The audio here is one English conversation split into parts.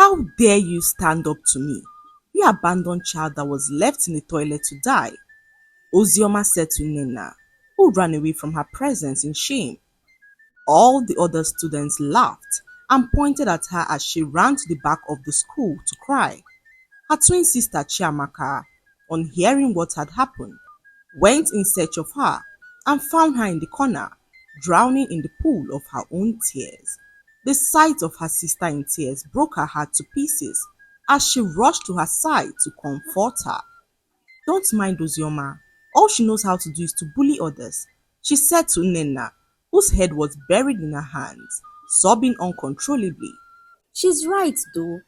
How dare you stand up to me? You abandoned child that was left in the toilet to die, Ozioma said to Nena, who ran away from her presence in shame. All the other students laughed and pointed at her as she ran to the back of the school to cry. Her twin sister Chiamaka, on hearing what had happened, went in search of her and found her in the corner, drowning in the pool of her own tears. The sight of her sister in tears broke her heart to pieces as she rushed to her side to comfort her. Don't mind Ozioma. All she knows how to do is to bully others, she said to Nena, whose head was buried in her hands, sobbing uncontrollably. She's right though.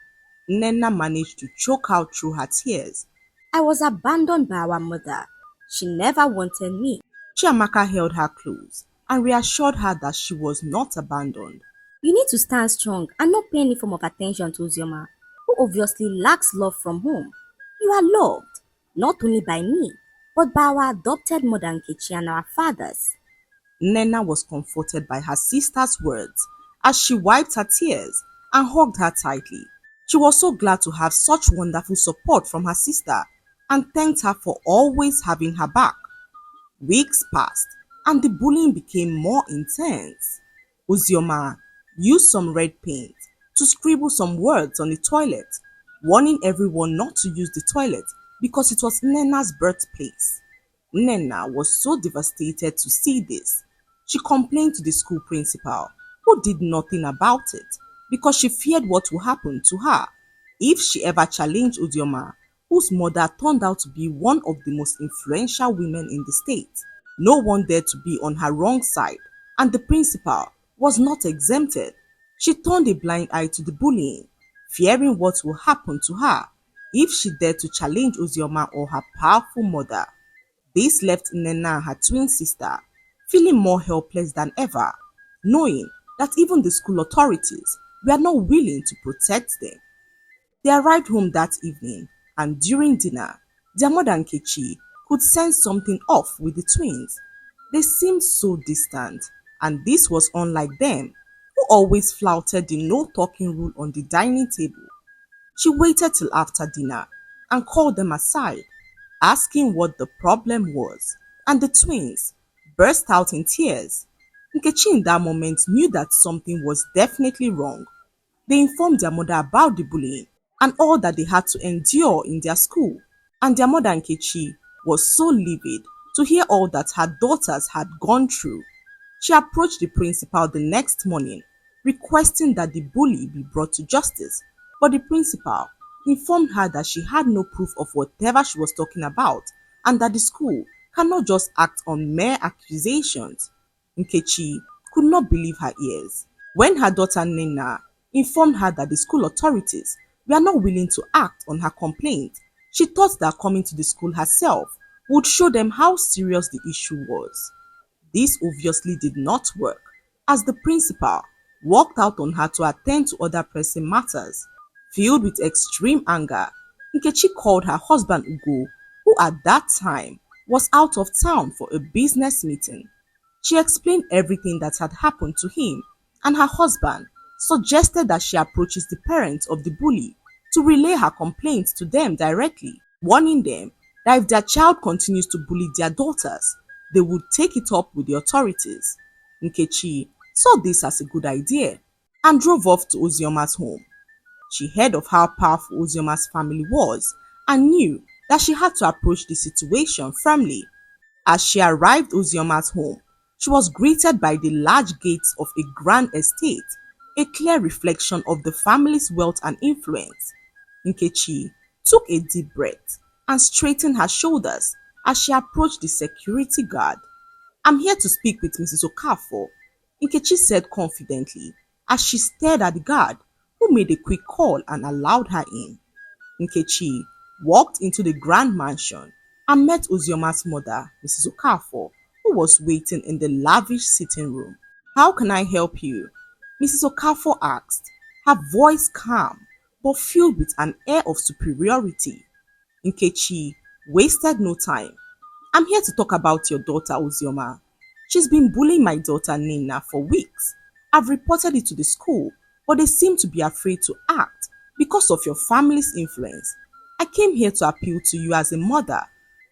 Nena managed to choke out through her tears. I was abandoned by our mother. She never wanted me. Chiamaka held her close and reassured her that she was not abandoned. You need to stand strong and not pay any form of attention to Uzioma, who obviously lacks love from home. You are loved, not only by me, but by our adopted mother Nkechi and our fathers. Nena was comforted by her sister's words as she wiped her tears and hugged her tightly. She was so glad to have such wonderful support from her sister and thanked her for always having her back. Weeks passed and the bullying became more intense. Ozioma used some red paint to scribble some words on the toilet, warning everyone not to use the toilet because it was Nena's birthplace. Nena was so devastated to see this. She complained to the school principal, who did nothing about it because she feared what would happen to her if she ever challenged Ozioma, whose mother turned out to be one of the most influential women in the state. No one dared to be on her wrong side, and the principal was not exempted. She turned a blind eye to the bullying, fearing what would happen to her if she dared to challenge Ozioma or her powerful mother. This left Nena and her twin sister feeling more helpless than ever, knowing that even the school authorities were not willing to protect them. They arrived home that evening, and during dinner, their mother Nkechi could sense something off with the twins. They seemed so distant, and this was unlike them, who always flouted the no talking rule on the dining table. She waited till after dinner and called them aside, asking what the problem was, and the twins burst out in tears. Nkechi in that moment knew that something was definitely wrong. They informed their mother about the bullying and all that they had to endure in their school, and their mother Nkechi was so livid to hear all that her daughters had gone through. She approached the principal the next morning, requesting that the bully be brought to justice, but the principal informed her that she had no proof of whatever she was talking about and that the school cannot just act on mere accusations. Nkechi could not believe her ears when her daughter Nena informed her that the school authorities were not willing to act on her complaint. She thought that coming to the school herself would show them how serious the issue was. This obviously did not work, as the principal walked out on her to attend to other pressing matters. Filled with extreme anger, Nkechi called her husband Ugo, who at that time was out of town for a business meeting. She explained everything that had happened to him, and her husband suggested that she approaches the parents of the bully to relay her complaints to them directly, warning them that if their child continues to bully their daughters, they would take it up with the authorities. Nkechi saw this as a good idea and drove off to Ozioma's home. She heard of how powerful Ozioma's family was and knew that she had to approach the situation firmly. As she arrived at Ozioma's home, she was greeted by the large gates of a grand estate, a clear reflection of the family's wealth and influence. Nkechi took a deep breath and straightened her shoulders as she approached the security guard. "I'm here to speak with Mrs. Okafor," Nkechi said confidently as she stared at the guard, who made a quick call and allowed her in. Nkechi walked into the grand mansion and met Ozioma's mother, Mrs. Okafor, who was waiting in the lavish sitting room. "How can I help you?" Mrs. Okafor asked, her voice calm but filled with an air of superiority. Nkechi wasted no time. "I'm here to talk about your daughter Ozioma. She's been bullying my daughter Nina for weeks. I've reported it to the school, but they seem to be afraid to act Because of your family's influence, I came here to appeal to you as a mother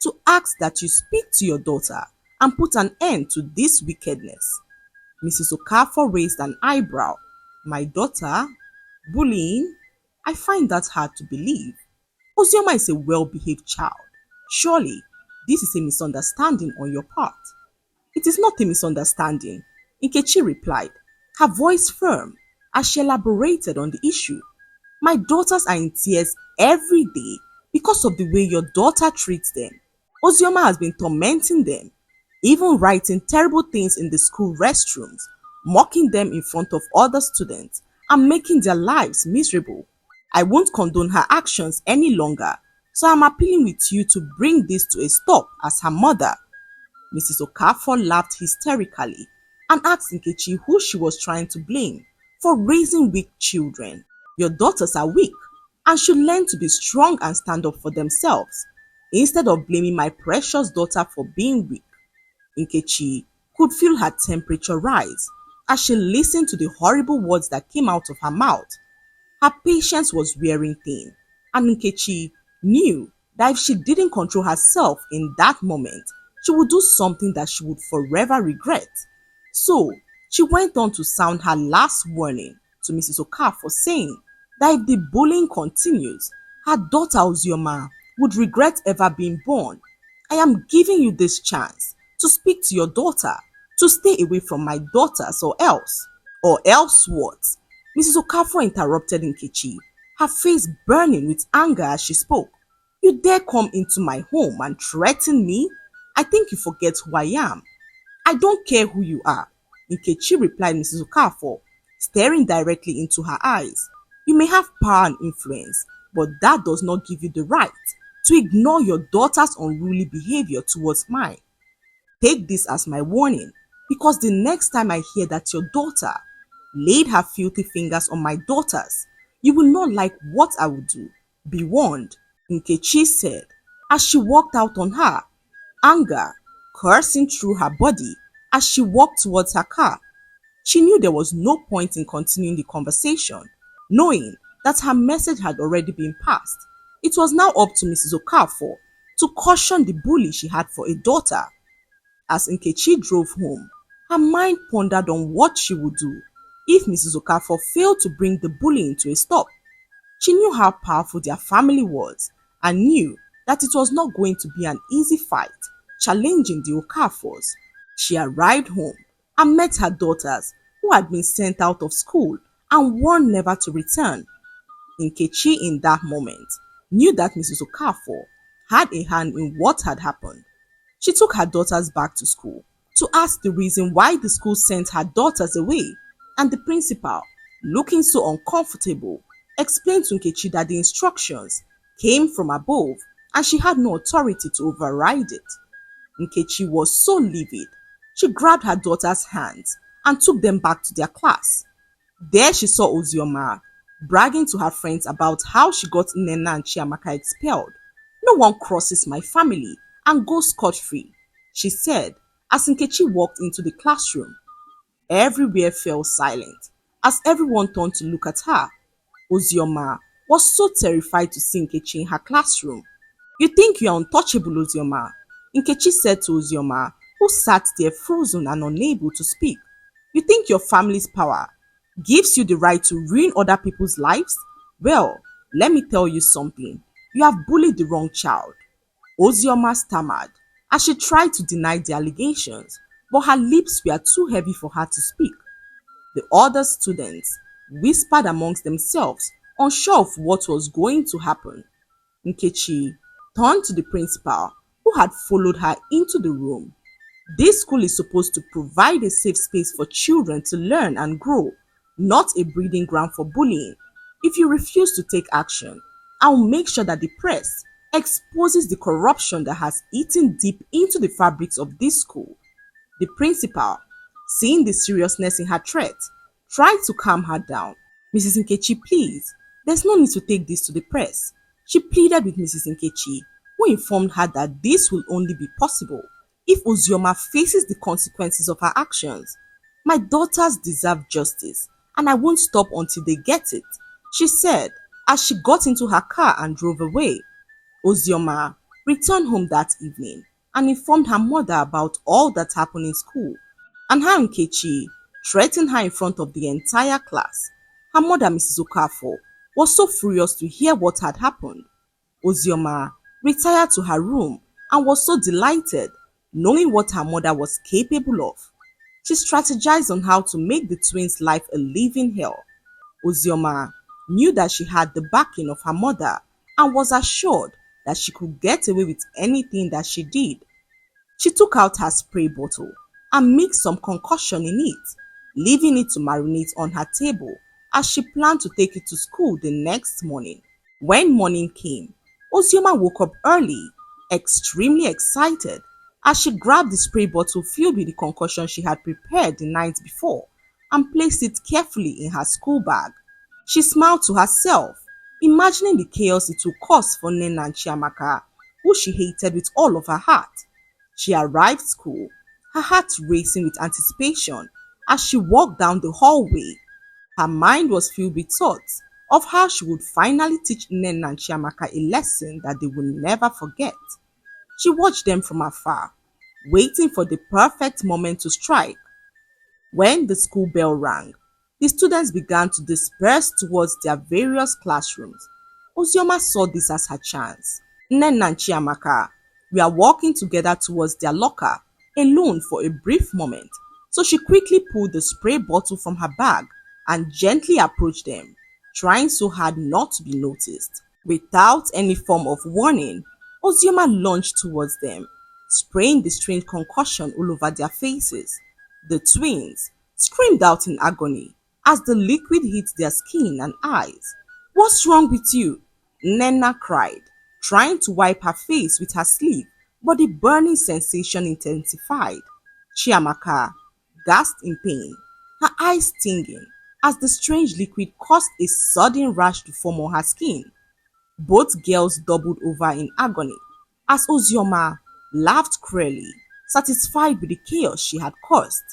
to ask that you speak to your daughter and put an end to this wickedness. Mrs. Okafor raised an eyebrow. My daughter? Bullying? I find that hard to believe. Ozioma is a well-behaved child. Surely, this is a misunderstanding on your part. It is not a misunderstanding, Nkechi replied, her voice firm as she elaborated on the issue. My daughters are in tears every day because of the way your daughter treats them. Ozioma has been tormenting them, even writing terrible things in the school restrooms, mocking them in front of other students, and making their lives miserable. I won't condone her actions any longer, so I'm appealing with you to bring this to a stop as her mother. Mrs. Okafor laughed hysterically and asked Nkechi who she was trying to blame for raising weak children. Your daughters are weak and should learn to be strong and stand up for themselves instead of blaming my precious daughter for being weak. Nkechi could feel her temperature rise as she listened to the horrible words that came out of her mouth. Her patience was wearing thin, and Nkechi knew that if she didn't control herself in that moment, she would do something that she would forever regret. So, she went on to sound her last warning to Mrs. Okafor, saying that if the bullying continues, her daughter Ozioma would regret ever being born. I am giving you this chance to speak to your daughter, to stay away from my daughters or else. Or else what? Mrs. Okafor interrupted Nkechi, her face burning with anger as she spoke. You dare come into my home and threaten me? I think you forget who I am. I don't care who you are, Nkechi replied Mrs. Okafor, staring directly into her eyes. You may have power and influence, but that does not give you the right to ignore your daughter's unruly behavior towards mine. Take this as my warning, because the next time I hear that your daughter laid her filthy fingers on my daughters, you will not like what I will do. Be warned, Nkechi said as she walked out on her, anger coursing through her body as she walked towards her car. She knew there was no point in continuing the conversation, knowing that her message had already been passed. It was now up to Mrs. Okafor to caution the bully she had for a daughter. As Nkechi drove home, her mind pondered on what she would do if Mrs. Okafor failed to bring the bullying to a stop. She knew how powerful their family was and knew that it was not going to be an easy fight challenging the Okafors. She arrived home and met her daughters who had been sent out of school and warned never to return. Nkechi in that moment knew that Mrs. Okafor had a hand in what had happened. She took her daughters back to school to ask the reason why the school sent her daughters away, and the principal, looking so uncomfortable, explained to Nkechi that the instructions came from above and she had no authority to override it. Nkechi was so livid. She grabbed her daughter's hands and took them back to their class. There she saw Ozioma bragging to her friends about how she got Nena and Chiamaka expelled. No one crosses my family and goes scot-free, she said as Nkechi walked into the classroom. Everywhere fell silent as everyone turned to look at her. Ozioma was so terrified to see Nkechi in her classroom. You think you are untouchable, Ozioma? Nkechi said to Ozioma, who sat there frozen and unable to speak. You think your family's power gives you the right to ruin other people's lives? Well, let me tell you something. You have bullied the wrong child. Ozioma stammered as she tried to deny the allegations, but her lips were too heavy for her to speak. The other students whispered amongst themselves, unsure of what was going to happen. Nkechi turned to the principal, who had followed her into the room. This school is supposed to provide a safe space for children to learn and grow, not a breeding ground for bullying. If you refuse to take action, I will make sure that the press exposes the corruption that has eaten deep into the fabrics of this school. The principal, seeing the seriousness in her threat, tried to calm her down. Mrs. Nkechi, please, there's no need to take this to the press. She pleaded with Mrs. Nkechi, who informed her that this will only be possible if Ozioma faces the consequences of her actions. My daughters deserve justice, and I won't stop until they get it, she said As she got into her car and drove away, Ozioma returned home that evening and informed her mother about all that happened in school, and her and Kechi threatened her in front of the entire class. Her mother, Mrs. Okafor, was so furious to hear what had happened. Ozioma retired to her room and was so delighted knowing what her mother was capable of. She strategized on how to make the twins' life a living hell. Ozioma knew that she had the backing of her mother and was assured that she could get away with anything that she did. She took out her spray bottle and mixed some concoction in it, leaving it to marinate on her table as she planned to take it to school the next morning. When morning came, Ozioma woke up early, extremely excited, as she grabbed the spray bottle filled with the concoction she had prepared the night before and placed it carefully in her school bag. She smiled to herself, imagining the chaos it would cause for Nena and Chiamaka, who she hated with all of her heart. She arrived school, her heart racing with anticipation as she walked down the hallway. Her mind was filled with thoughts of how she would finally teach Nena and Chiamaka a lesson that they would never forget. She watched them from afar, waiting for the perfect moment to strike. When the school bell rang, the students began to disperse towards their various classrooms. Ozioma saw this as her chance. Nen and Chiamaka were walking together towards their locker, alone for a brief moment, so she quickly pulled the spray bottle from her bag and gently approached them, trying so hard not to be noticed. Without any form of warning, Ozioma lunged towards them, spraying the strange concoction all over their faces. The twins screamed out in agony as the liquid hit their skin and eyes. "What's wrong with you?" Nena cried, trying to wipe her face with her sleeve, but the burning sensation intensified. Chiamaka gasped in pain, her eyes stinging, as the strange liquid caused a sudden rash to form on her skin. Both girls doubled over in agony as Ozioma laughed cruelly, satisfied with the chaos she had caused.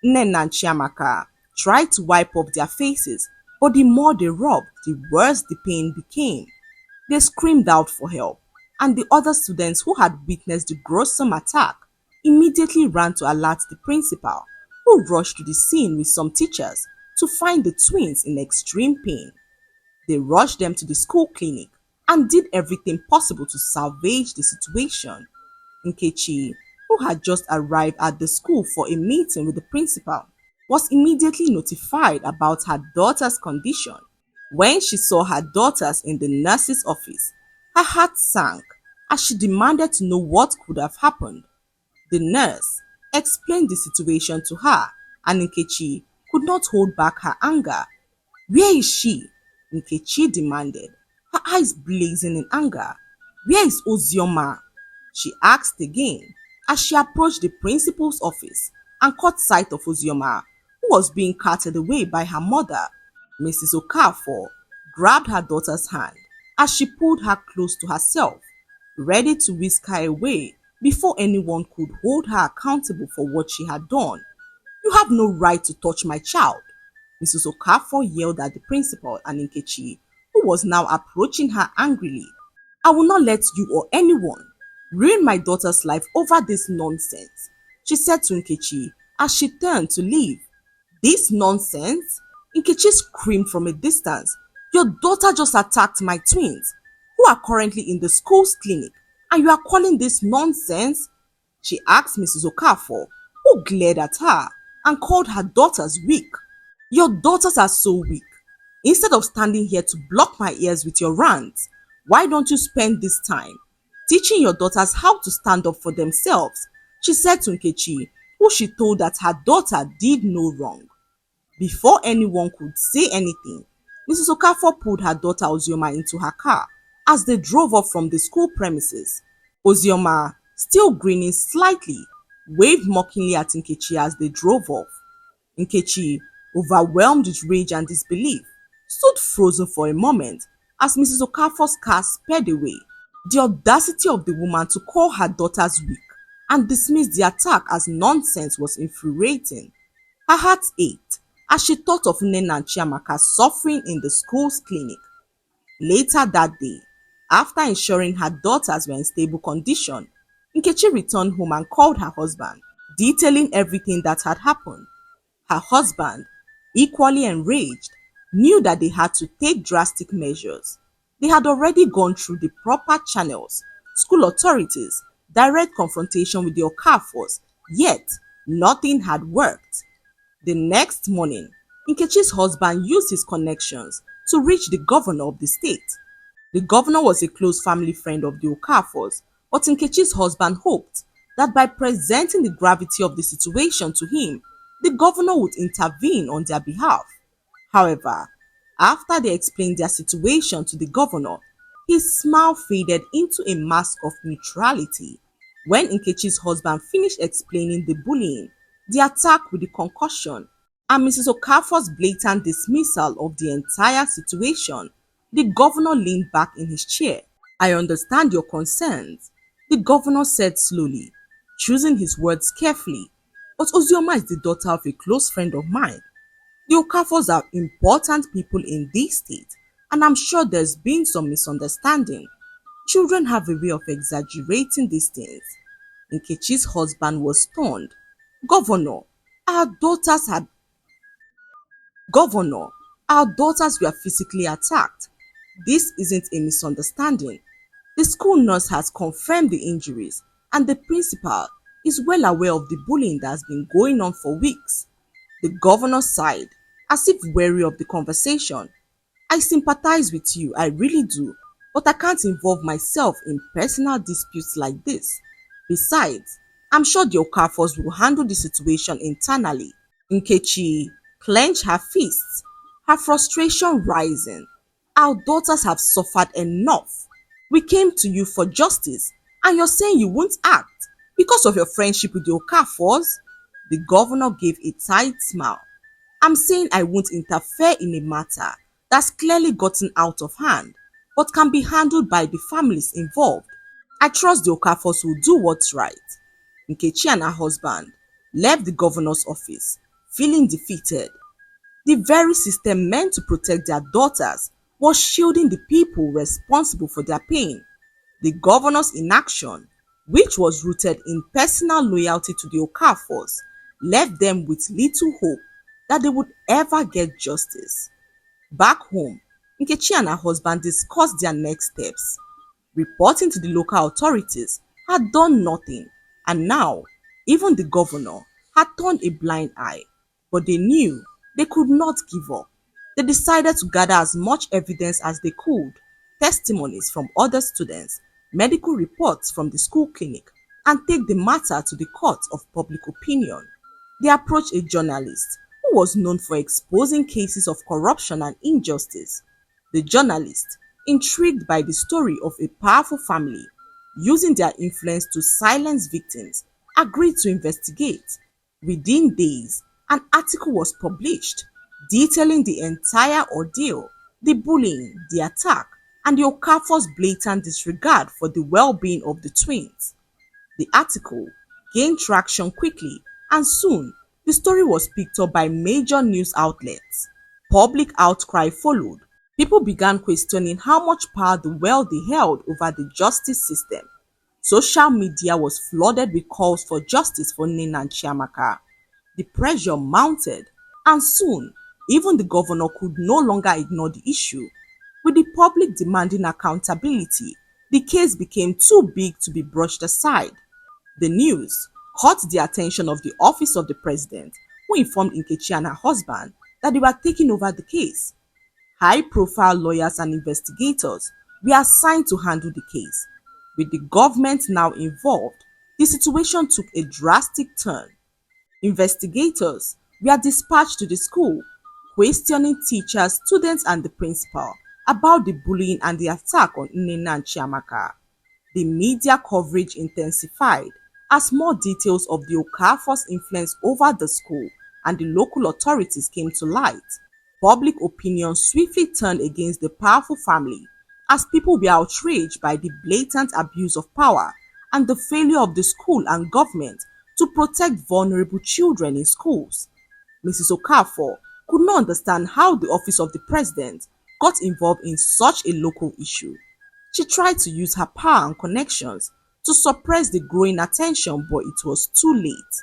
Nena and Chiamaka tried to wipe up their faces, but the more they rubbed, the worse the pain became. They screamed out for help, and the other students who had witnessed the gruesome attack immediately ran to alert the principal, who rushed to the scene with some teachers to find the twins in extreme pain. They rushed them to the school clinic and did everything possible to salvage the situation. Nkechi, who had just arrived at the school for a meeting with the principal, was immediately notified about her daughter's condition. When she saw her daughters in the nurse's office, her heart sank as she demanded to know what could have happened. The nurse explained the situation to her, and Nkechi could not hold back her anger. "Where is she?" Nkechi demanded, her eyes blazing in anger. "Where is Ozioma?" she asked again as she approached the principal's office and caught sight of Ozioma, who was being carted away by her mother. Mrs. Okafor grabbed her daughter's hand as she pulled her close to herself, ready to whisk her away before anyone could hold her accountable for what she had done. "You have no right to touch my child," Mrs. Okafor yelled at the principal and Nkechi, who was now approaching her angrily. "I will not let you or anyone ruin my daughter's life over this nonsense," she said to Nkechi as she turned to leave. "This nonsense?" Nkechi screamed from a distance. "Your daughter just attacked my twins, who are currently in the school's clinic, and you are calling this nonsense?" she asked Mrs. Okafor, who glared at her and called her daughters weak. "Your daughters are so weak. Instead of standing here to block my ears with your rants, why don't you spend this time teaching your daughters how to stand up for themselves?" she said to Nkechi, who she told that her daughter did no wrong. Before anyone could say anything, Mrs. Okafor pulled her daughter Ozioma into her car as they drove off from the school premises. Ozioma, still grinning slightly, waved mockingly at Nkechi as they drove off. Nkechi, overwhelmed with rage and disbelief, stood frozen for a moment as Mrs. Okafor's car sped away. The audacity of the woman to call her daughters weak and dismiss the attack as nonsense was infuriating. Her heart ached as she thought of Nena and Chiamaka suffering in the school's clinic. Later that day, after ensuring her daughters were in stable condition, Nkechi returned home and called her husband, detailing everything that had happened. Her husband, equally enraged, knew that they had to take drastic measures. They had already gone through the proper channels, school authorities, direct confrontation with the Okafors, yet nothing had worked. The next morning, Nkechi's husband used his connections to reach the governor of the state. The governor was a close family friend of the Okafors, but Nkechi's husband hoped that by presenting the gravity of the situation to him, the governor would intervene on their behalf. However, after they explained their situation to the governor, his smile faded into a mask of neutrality. When Nkechi's husband finished explaining the bullying, the attack with the concussion, and Mrs. Okafor's blatant dismissal of the entire situation, the governor leaned back in his chair. I understand your concerns, the governor said slowly, choosing his words carefully. But Ozioma is the daughter of a close friend of mine. The Okafors are important people in this state, and I'm sure there's been some misunderstanding. Children have a way of exaggerating these things. Nkechi's husband was stunned. Governor, our daughters had Governor, our daughters were physically attacked. This isn't a misunderstanding. The school nurse has confirmed the injuries, and the principal is well aware of the bullying that has been going on for weeks. The governor sighed, as if weary of the conversation. I sympathize with you, I really do, but I can't involve myself in personal disputes like this. Besides, I'm sure the Okafors will handle the situation internally. Nkechi clenched her fists, her frustration rising. Our daughters have suffered enough. We came to you for justice, and you're saying you won't act because of your friendship with the Okafors? The governor gave a tight smile. I'm saying I won't interfere in a matter that's clearly gotten out of hand, but can be handled by the families involved. I trust the Okafors will do what's right. Nkechi and her husband left the governor's office, feeling defeated. The very system meant to protect their daughters was shielding the people responsible for their pain. The governor's inaction, which was rooted in personal loyalty to the Okafors, left them with little hope that they would ever get justice. Back home, Nkechi and her husband discussed their next steps. Reporting to the local authorities had done nothing, and now even the governor had turned a blind eye. But they knew they could not give up. They decided to gather as much evidence as they could, testimonies from other students, medical reports from the school clinic, and take the matter to the court of public opinion. They approached a journalist who was known for exposing cases of corruption and injustice. The journalist, intrigued by the story of a powerful family using their influence to silence victims, agreed to investigate. Within days, an article was published detailing the entire ordeal, the bullying, the attack, and the Okafor's blatant disregard for the well-being of the twins. The article gained traction quickly, and soon the story was picked up by major news outlets. Public outcry followed. People began questioning how much power the wealthy held over the justice system. Social media was flooded with calls for justice for Nina and Chiamaka. The pressure mounted, and soon even the governor could no longer ignore the issue. With the public demanding accountability, the case became too big to be brushed aside. The news caught the attention of the office of the president, who informed Nkechi and her husband that they were taking over the case. High-profile lawyers and investigators were assigned to handle the case. With the government now involved, the situation took a drastic turn. Investigators were dispatched to the school, questioning teachers, students, and the principal about the bullying and the attack on Nnenna and Chiamaka. The media coverage intensified as more details of the Okafor's influence over the school and the local authorities came to light. Public opinion swiftly turned against the powerful family as people were outraged by the blatant abuse of power and the failure of the school and government to protect vulnerable children in schools. Mrs. Okafor could not understand how the office of the president got involved in such a local issue. She tried to use her power and connections to suppress the growing attention, but it was too late.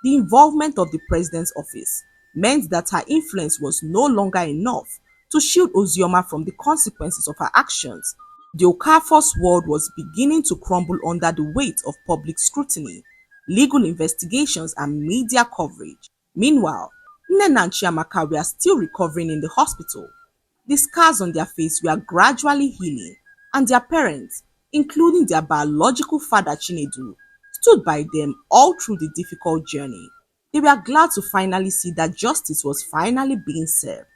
The involvement of the president's office meant that her influence was no longer enough to shield Ozioma from the consequences of her actions. The Okafor's world was beginning to crumble under the weight of public scrutiny, legal investigations, and media coverage. Meanwhile, Nnenna and Chiamaka were still recovering in the hospital. The scars on their face were gradually healing, and their parents, including their biological father Chinedu, stood by them all through the difficult journey. They were glad to finally see that justice was finally being served.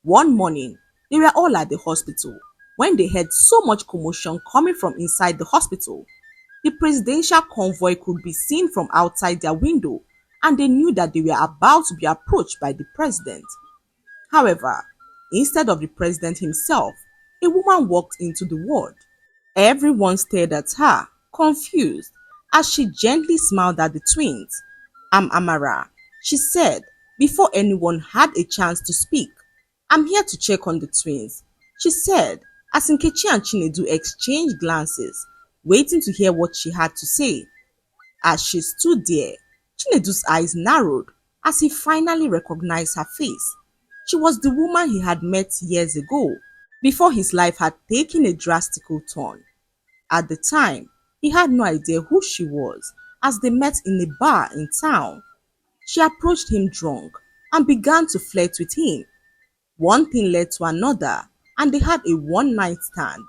One morning, they were all at the hospital when they heard so much commotion coming from inside the hospital. The presidential convoy could be seen from outside their window, and they knew that they were about to be approached by the president. However, instead of the president himself, a woman walked into the ward. Everyone stared at her, confused, as she gently smiled at the twins. "I'm Amara," she said, before anyone had a chance to speak. "I'm here to check on the twins," she said, as Nkechi and Chinedu exchanged glances, waiting to hear what she had to say. As she stood there, Chinedu's eyes narrowed as he finally recognized her face. She was the woman he had met years ago, before his life had taken a drastic turn. At the time, he had no idea who she was as they met in a bar in town. She approached him drunk and began to flirt with him. One thing led to another, and they had a one-night stand,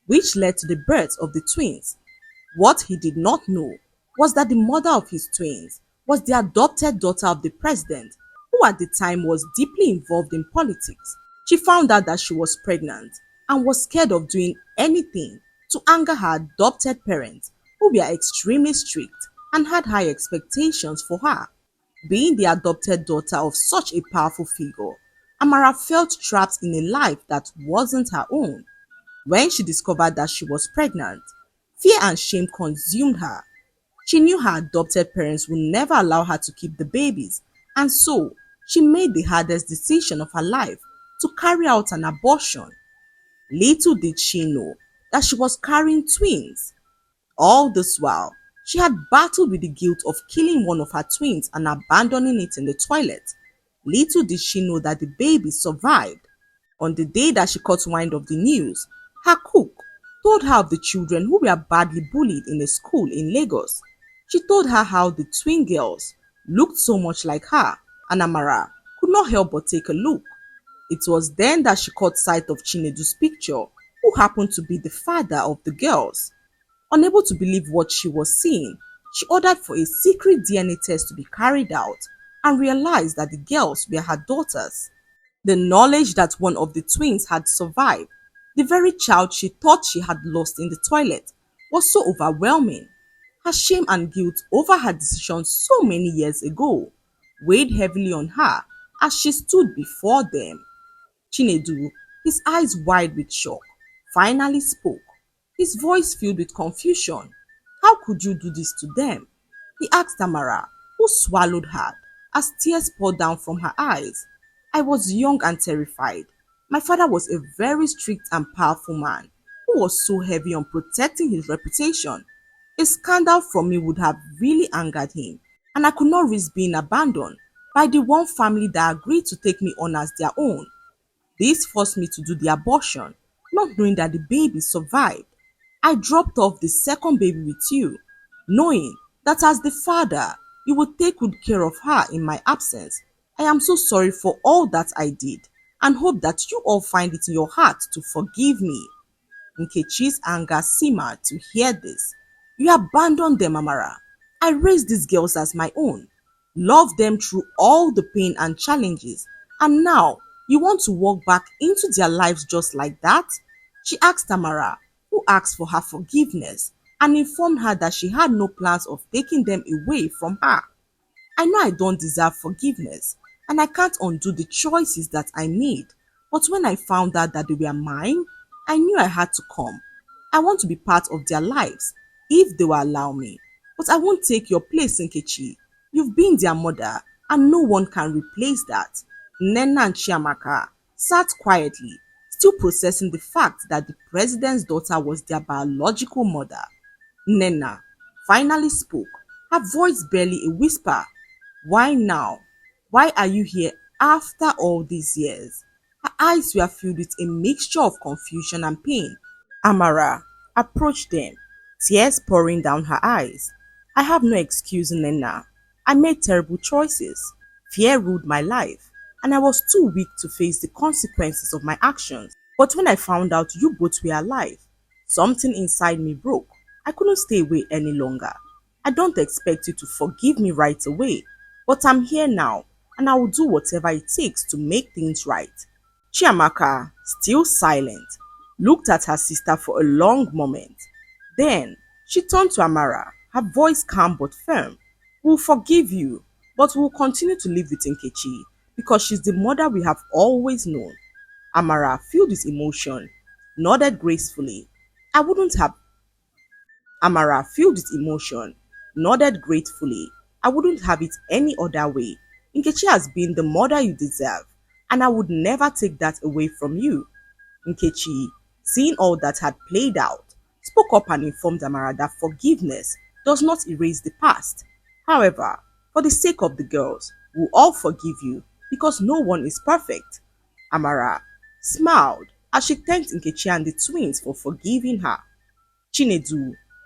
which led to the birth of the twins. What he did not know was that the mother of his twins was the adopted daughter of the president, who at the time was deeply involved in politics. She found out that she was pregnant and was scared of doing anything to anger her adopted parents, who were extremely strict and had high expectations for her. Being the adopted daughter of such a powerful figure, Amara felt trapped in a life that wasn't her own. When she discovered that she was pregnant, fear and shame consumed her. She knew her adopted parents would never allow her to keep the babies, and so she made the hardest decision of her life to carry out an abortion. Little did she know that she was carrying twins. All this while, she had battled with the guilt of killing one of her twins and abandoning it in the toilet. Little did she know that the baby survived. On the day that she caught wind of the news, her cook told her of the children who were badly bullied in a school in Lagos. She told her how the twin girls looked so much like her, and Amara could not help but take a look. It was then that she caught sight of Chinedu's picture, who happened to be the father of the girls. Unable to believe what she was seeing, she ordered for a secret DNA test to be carried out and realized that the girls were her daughters. The knowledge that one of the twins had survived, the very child she thought she had lost in the toilet, was so overwhelming. Her shame and guilt over her decision so many years ago weighed heavily on her as she stood before them. Chinedu, his eyes wide with shock, finally spoke, his voice filled with confusion. "How could you do this to them?" he asked Amara, who swallowed hard as tears poured down from her eyes. "I was young and terrified. My father was a very strict and powerful man who was so heavy on protecting his reputation. A scandal from me would have really angered him, and I could not risk being abandoned by the one family that agreed to take me on as their own. This forced me to do the abortion, not knowing that the baby survived. I dropped off the second baby with you, knowing that as the father, you would take good care of her in my absence. I am so sorry for all that I did and hope that you all find it in your heart to forgive me." Nkechi's anger simmered to hear this. "You abandoned them, Amara. I raised these girls as my own, loved them through all the pain and challenges, and now you want to walk back into their lives just like that?" She asked Tamara, who asked for her forgiveness and informed her that she had no plans of taking them away from her. "I know I don't deserve forgiveness, and I can't undo the choices that I made, but when I found out that they were mine, I knew I had to come. I want to be part of their lives, if they will allow me. But I won't take your place, Nkechi. You've been their mother, and no one can replace that." Nnenna and Chiamaka sat quietly, still processing the fact that the president's daughter was their biological mother. Nena finally spoke, her voice barely a whisper. Why now? Why are you here after all these years? Her eyes were filled with a mixture of confusion and pain. Amara approached them, tears pouring down her eyes. I have no excuse, Nena. I made terrible choices. Fear ruled my life, and I was too weak to face the consequences of my actions. But when I found out you both were alive, something inside me broke. I couldn't stay away any longer. I don't expect you to forgive me right away, but I'm here now, and I will do whatever it takes to make things right. Chiamaka, still silent, looked at her sister for a long moment. Then she turned to Amara, her voice calm but firm. We'll forgive you, but we'll continue to live with Nkechi because she's the mother we have always known. Amara, filled with emotion, nodded gracefully. I wouldn't have Amara, filled with emotion, nodded gratefully. I wouldn't have it any other way. Nkechi has been the mother you deserve, and I would never take that away from you. Nkechi, seeing all that had played out, spoke up and informed Amara that forgiveness does not erase the past. However, for the sake of the girls, we'll all forgive you because no one is perfect. Amara smiled as she thanked Nkechi and the twins for forgiving her. Chinedu,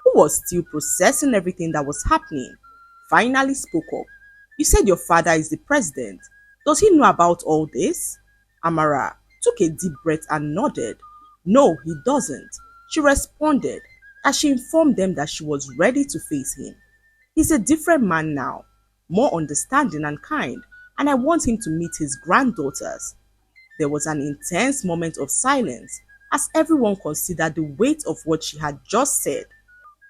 who was still processing everything that was happening, finally spoke up. You said your father is the president. Does he know about all this? Amara took a deep breath and nodded. No, he doesn't, she responded as she informed them that she was ready to face him. He's a different man now, more understanding and kind, and I want him to meet his granddaughters. There was an intense moment of silence as everyone considered the weight of what she had just said.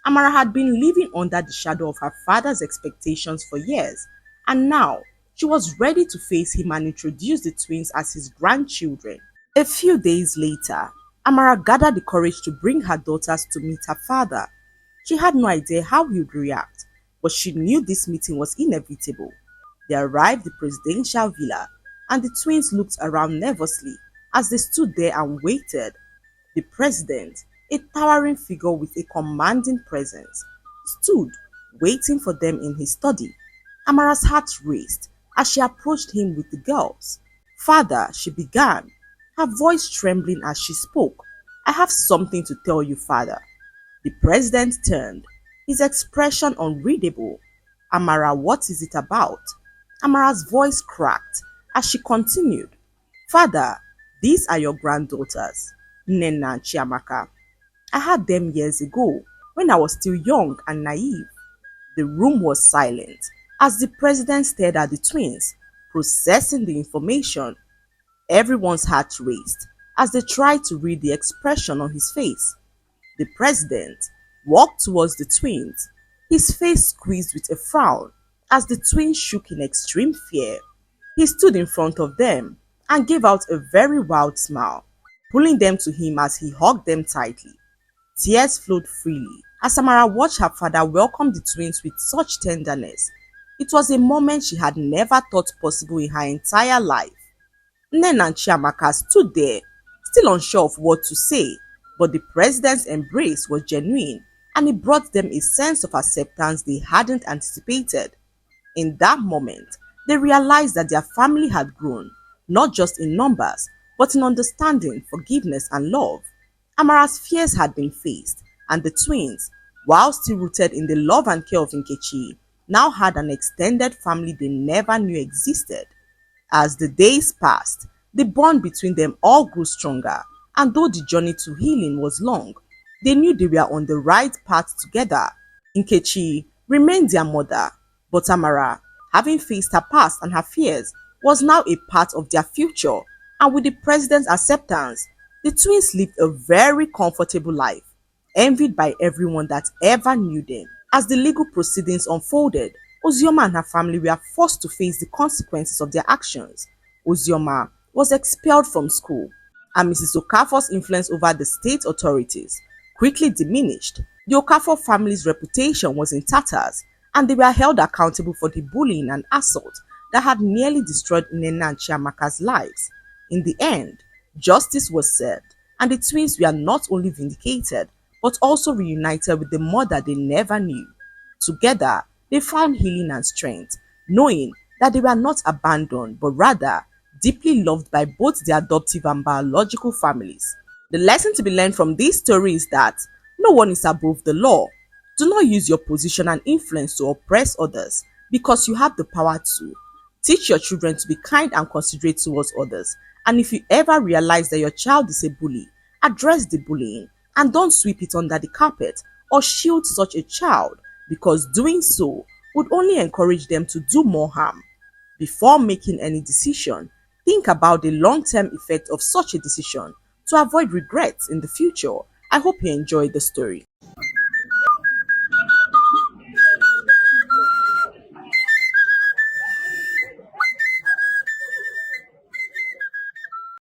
Amara had been living under the shadow of her father's expectations for years, and now she was ready to face him and introduce the twins as his grandchildren. A few days later, Amara gathered the courage to bring her daughters to meet her father. She had no idea how he would react, but she knew this meeting was inevitable. They arrived at the presidential villa, and the twins looked around nervously as they stood there and waited. The president, a towering figure with a commanding presence, stood waiting for them in his study. Amara's heart raced as she approached him with the girls. Father, she began, her voice trembling as she spoke. I have something to tell you, father. The president turned, his expression unreadable. Amara, what is it about? Amara's voice cracked as she continued. Father, these are your granddaughters, Nena and Chiamaka. I had them years ago when I was still young and naive. The room was silent as the president stared at the twins, processing the information. Everyone's heart raced as they tried to read the expression on his face. The president walked towards the twins, his face squeezed with a frown as the twins shook in extreme fear. He stood in front of them and gave out a very wild smile, pulling them to him as he hugged them tightly. Tears flowed freely as Samara watched her father welcome the twins with such tenderness. It was a moment she had never thought possible in her entire life. Nen and Chiamaka stood there, still unsure of what to say, but the president's embrace was genuine and it brought them a sense of acceptance they hadn't anticipated. In that moment, they realized that their family had grown, not just in numbers, but in understanding, forgiveness, and love. Amara's fears had been faced, and the twins, while still rooted in the love and care of Nkechi, now had an extended family they never knew existed. As the days passed, the bond between them all grew stronger, and though the journey to healing was long, they knew they were on the right path together. Nkechi remained their mother, but Amara, having faced her past and her fears, was now a part of their future, and with the president's acceptance, the twins lived a very comfortable life, envied by everyone that ever knew them. As the legal proceedings unfolded, Ozioma and her family were forced to face the consequences of their actions. Ozioma was expelled from school, and Mrs. Okafor's influence over the state authorities quickly diminished. The Okafor family's reputation was in tatters, and they were held accountable for the bullying and assault that had nearly destroyed Nena and Chiamaka's lives. In the end, Justice was served, and the twins were not only vindicated but also reunited with the mother they never knew. Together, they found healing and strength, knowing that they were not abandoned but rather deeply loved by both their adoptive and biological families. The lesson to be learned from this story is that no one is above the law. Do not use your position and influence to oppress others because you have the power to. Teach your children to be kind and considerate towards others. And if you ever realize that your child is a bully, address the bullying and don't sweep it under the carpet or shield such a child because doing so would only encourage them to do more harm. Before making any decision, think about the long term effect of such a decision to avoid regrets in the future. I hope you enjoyed the story.